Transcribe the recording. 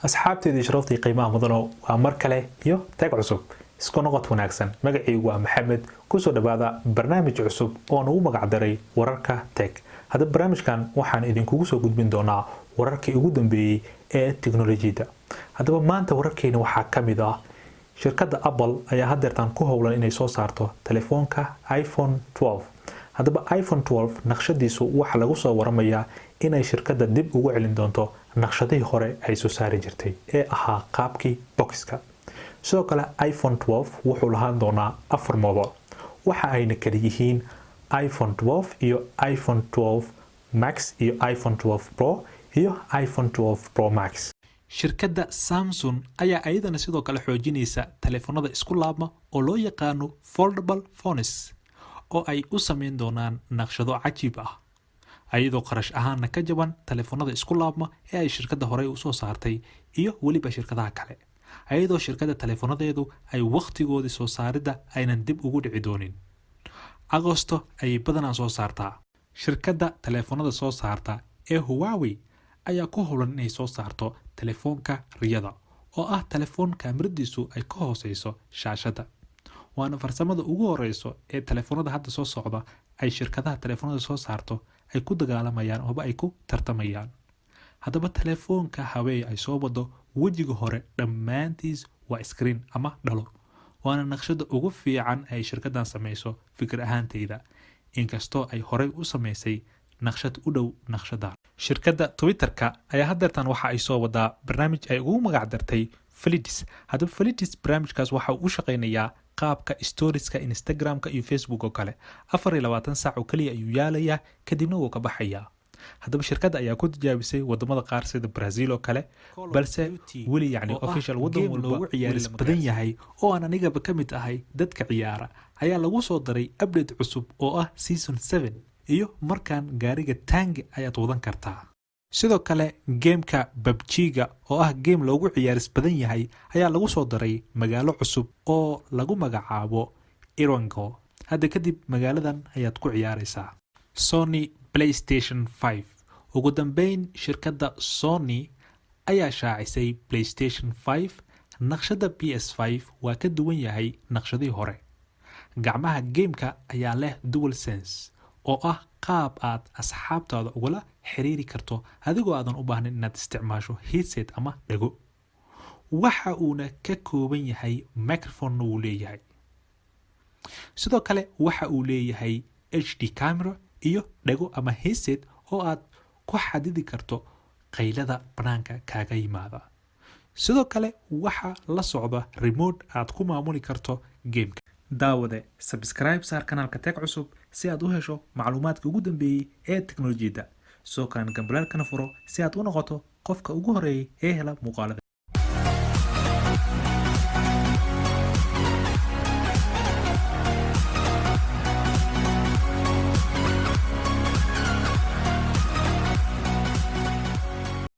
asxaabteedii sharaftii qiimaha mudano waa mar kale iyo tag cusub isku noqod wanaagsan magacaygu waa maxamed ku soo dhawaada barnaamij cusub oo nagu magac daray wararka tag hadda barnaamijkan waxaan idinkugu soo gudbin doonaa wararkii ugu dambeeyay ee tiknoolajiyada hadaba maanta wararkeena waxaa kamid ah shirkadda Apple ayaa haddeertan ku howlan inay soo saarto telefoonka iPhone 12 hadaba iPhone 12 naqshadiisu waxa lagu soo waramayaa inay shirkadda dib ugu celin doonto naqshadii hore ay soo saari jirtay ee ahaa qaabkii boxka sidoo kale iPhone 12 wuxuu lahaan doonaa 4 model waxa ayna kala yihiin iPhone 12 iyo iPhone 12 Max iyo iPhone 12 Pro iyo iPhone 12 Pro Max shirkadda Samsung ayaa ayadana sidoo kale xoojinaysa telefoonada isku laabma oo loo yaqaano foldable phones oo ay u sameyn doonaan naqshado cajiib ah ayadoo qarash ahaana ka jaban telefoonada isku laabma ee ay shirkadda hore u soo saartay iyo waliba shirkadaha kale ayadoo shirkadda telefoonadeedu ay waqtigoodii soo saaridda aynan dib ugu dhici doonin agosto ayay badanaa soo saartaa shirkadda telefoonada soo saarta ee Huawei ayaa ku howlan inay soo saarto telefoonka riyada oo ah telefoon kaamiradiisu ay ka hooseyso shaashada waana farsamada ugu horeyso ee telefoonada hadda soo socda ay shirkadaha telefoonada soo saarto ay ku dagaalamayaan oo ay ku tartamayaan hadaba telefoonka Huawei ay soo wado wajiga hore dhammaantiis waa screen ama dhalo waana naqshada ugu fiican ay shirkaddan sameyso fikir ahaanteyda inkastoo ay horey u sameysay naqshad u dhow naqshada shirkadda Twitterka ayaa haddeertan waxa ay soo wadaa barnaamij ay ugu magac dartay Flids hadaba Flids barnaamijkaas waxa uu u shaqeynayaa qaabka storieska Instagramka iyo Facebook oo kale 24 saac oo kaliya ayuu yaalayaa kadibna wuu ka baxayaa hadaba shirkadda ayaa ku tijaabisay wadamada qaar sida Brazil oo kale balse wali yacni official wadan walba uu ciyaaris badan yahay oo aan anigaba ka mid ahay dadka ciyaara ayaa lagu soo daray update cusub oo ah season 7 iyo markaan gaariga Tang ayaad wadan kartaa sidoo kale gameka PUBG-ga oo ah game loogu ciyaaris badan yahay ayaa lagu soo daray magaalo cusub oo lagu magacaabo Irango hadda kadib magaaladan ayaad ku ciyaaraysaa Sony PlayStation 5 ugu dambeyn shirkadda Sony ayaa shaacisay PlayStation 5 naqshada PS5 waa ka duwan yahay naqshadii hore gacmaha gameka ayaa leh DualSense oo ah qaab aad asxaabtaada ugula xiriiri karto adigoo aadan u baahnayn inaad isticmaasho headset ama dhago waxa uuna ka kooban yahay microphone uu leeyahay sidoo kale waxa uu leeyahay HD camera iyo dhago ama headset oo aad ku xadidi karto qaylada banaanka kaaga yimaada sidoo kale waxa la socda remote aad ku maamuli karto gameka daawade subscribe saar kanaalka tag cusub si aad u hesho macluumaadka ugu dambeeyay ee tiknoolajiyada soo kan gambalaalkana furo si aad u noqoto qofka ugu horeeyay ee hela muuqaalada